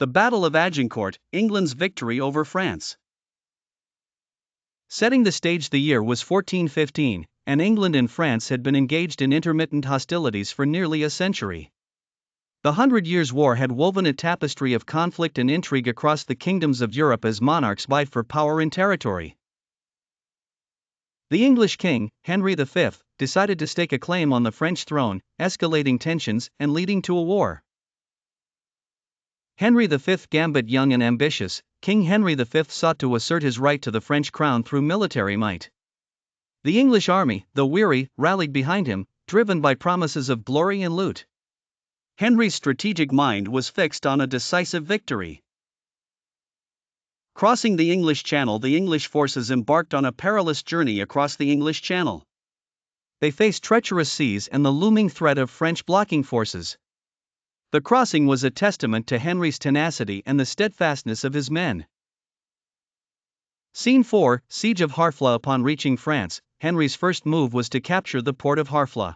The Battle of Agincourt, England's victory over France. Setting the stage, the year was 1415, and England and France had been engaged in intermittent hostilities for nearly a century. The 100 Years' War had woven a tapestry of conflict and intrigue across the kingdoms of Europe as monarchs vied for power and territory. The English king, Henry V, decided to stake a claim on the French throne, escalating tensions and leading to a war. Henry V gambit young and ambitious, King Henry V sought to assert his right to the French crown through military might. The English army, though weary, rallied behind him, driven by promises of glory and loot. Henry's strategic mind was fixed on a decisive victory. Crossing the English Channel, the English forces embarked on a perilous journey across the English Channel. They faced treacherous seas and the looming threat of French blocking forces. The crossing was a testament to Henry's tenacity and the steadfastness of his men. Scene 4, Siege of Harfleur. Upon reaching France, Henry's first move was to capture the port of Harfleur.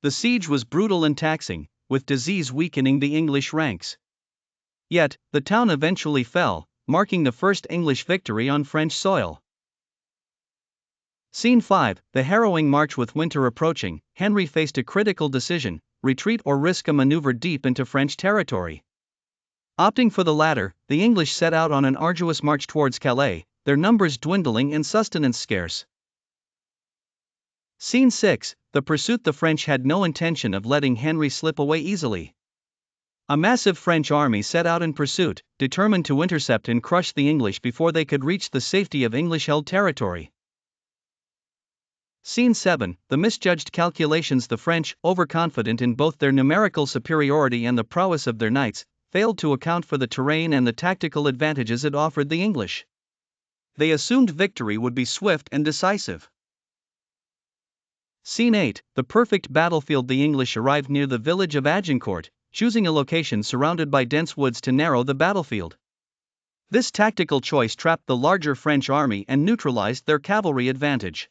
The siege was brutal and taxing, with disease weakening the English ranks. Yet, the town eventually fell, marking the first English victory on French soil. Scene 5, the harrowing march. With winter approaching, Henry faced a critical decision: retreat or risk a maneuver deep into French territory. Opting for the latter, the English set out on an arduous march towards Calais, their numbers dwindling and sustenance scarce. Scene 6, the pursuit. The French had no intention of letting Henry slip away easily. A massive French army set out in pursuit, determined to intercept and crush the English before they could reach the safety of English-held territory. Scene 7, the misjudged calculations. The French, overconfident in both their numerical superiority and the prowess of their knights, failed to account for the terrain and the tactical advantages it offered the English. They assumed victory would be swift and decisive. Scene 8, the perfect battlefield. The English arrived near the village of Agincourt, choosing a location surrounded by dense woods to narrow the battlefield. This tactical choice trapped the larger French army and neutralized their cavalry advantage.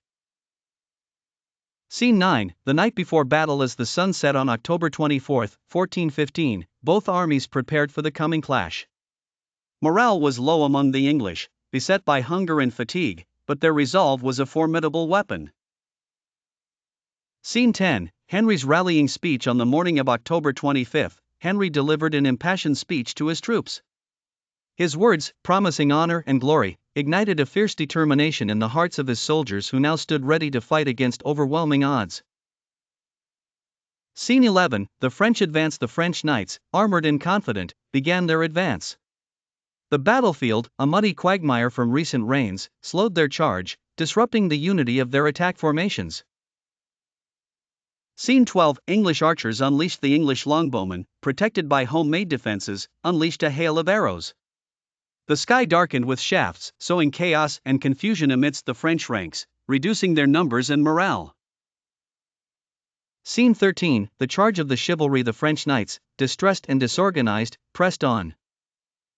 Scene 9, the night before battle. As the sun set on October 24, 1415, both armies prepared for the coming clash. Morale was low among the English, beset by hunger and fatigue, but their resolve was a formidable weapon. Scene 10, Henry's rallying speech. On the morning of October 25, Henry delivered an impassioned speech to his troops. His words, promising honor and glory, ignited a fierce determination in the hearts of his soldiers, who now stood ready to fight against overwhelming odds. Scene 11, the French advance. The French knights, armored and confident, began their advance. The battlefield, a muddy quagmire from recent rains, slowed their charge, disrupting the unity of their attack formations. Scene 12, English archers unleashed. The English longbowmen, protected by homemade defenses, unleashed a hail of arrows. The sky darkened with shafts, sowing chaos and confusion amidst the French ranks, reducing their numbers and morale. Scene 13, the charge of the chivalry. The French knights, distressed and disorganized, pressed on.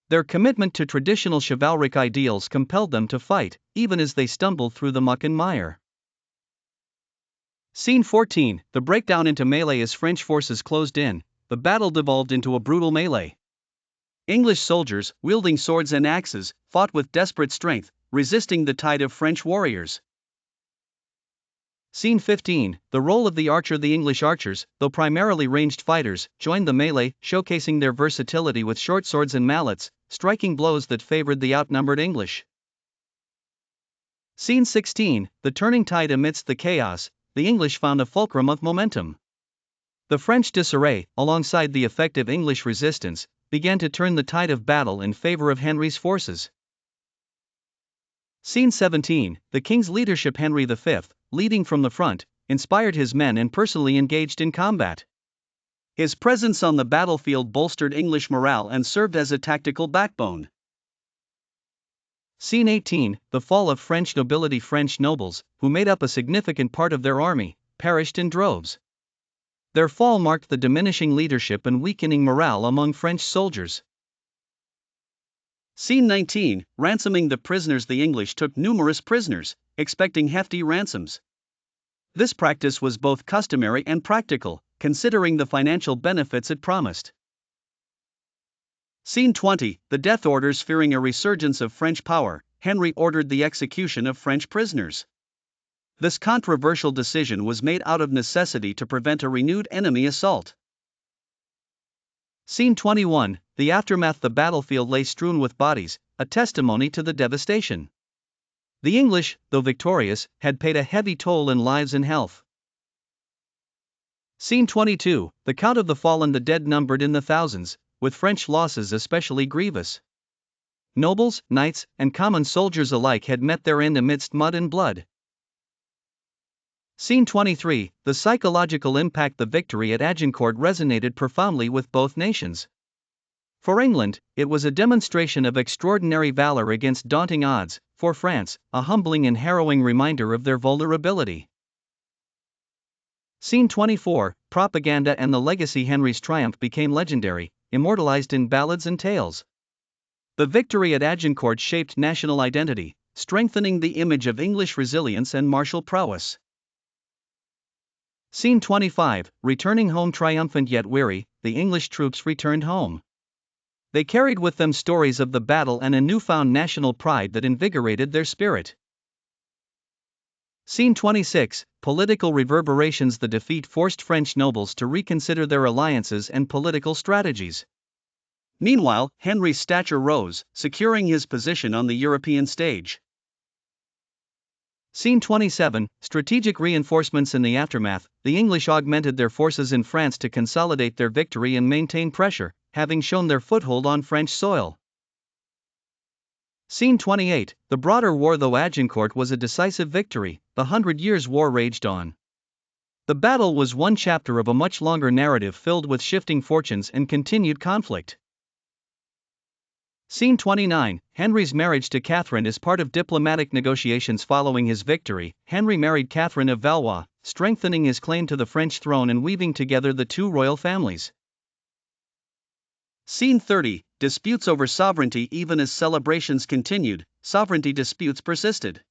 Their commitment to traditional chivalric ideals compelled them to fight, even as they stumbled through the muck and mire. Scene 14, the breakdown into melee. As French forces closed in, the battle devolved into a brutal melee. English soldiers, wielding swords and axes, fought with desperate strength, resisting the tide of French warriors. Scene 15, the role of the archer. The English archers, though primarily ranged fighters, joined the melee, showcasing their versatility with short swords and mallets, striking blows that favored the outnumbered English. Scene 16, the turning tide. Amidst the chaos, the English found a fulcrum of momentum. The French disarray, alongside the effective English resistance, began to turn the tide of battle in favor of Henry's forces. Scene 17, the king's leadership. Henry V, leading from the front, inspired his men and personally engaged in combat. His presence on the battlefield bolstered English morale and served as a tactical backbone. Scene 18, the fall of French nobility. French nobles, who made up a significant part of their army, perished in droves. Their fall marked the diminishing leadership and weakening morale among French soldiers. Scene 19, ransoming the prisoners. The English took numerous prisoners, expecting hefty ransoms. This practice was both customary and practical, considering the financial benefits it promised. Scene 20, the death orders. Fearing a resurgence of French power, Henry ordered the execution of French prisoners. This controversial decision was made out of necessity to prevent a renewed enemy assault. Scene 21, the aftermath. The battlefield lay strewn with bodies, a testimony to the devastation. The English, though victorious, had paid a heavy toll in lives and health. Scene 22, the count of the fallen. The dead numbered in the thousands, with French losses especially grievous. Nobles, knights, and common soldiers alike had met their end amidst mud and blood. Scene 23, the psychological impact. The victory at Agincourt resonated profoundly with both nations. For England, it was a demonstration of extraordinary valor against daunting odds; for France, a humbling and harrowing reminder of their vulnerability. Scene 24, propaganda and the legacy. Henry's triumph became legendary, immortalized in ballads and tales. The victory at Agincourt shaped national identity, strengthening the image of English resilience and martial prowess. Scene 25, returning home. Triumphant yet weary, the English troops returned home. They carried with them stories of the battle and a newfound national pride that invigorated their spirit. Scene 26, political reverberations. The defeat forced French nobles to reconsider their alliances and political strategies. Meanwhile, Henry's stature rose, securing his position on the European stage. Scene 27, strategic reinforcements. In the aftermath, the English augmented their forces in France to consolidate their victory and maintain pressure, having shown their foothold on French soil. Scene 28, the broader war. Though Agincourt was a decisive victory, the 100 Years' War raged on. The battle was one chapter of a much longer narrative filled with shifting fortunes and continued conflict. Scene 29, Henry's marriage to Catherine. Is part of diplomatic negotiations following his victory. Henry married Catherine of Valois, strengthening his claim to the French throne and weaving together the two royal families. Scene 30, disputes over sovereignty. Even as celebrations continued, sovereignty disputes persisted.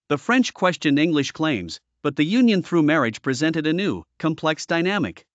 The French questioned English claims, but the union through marriage presented a new, complex dynamic.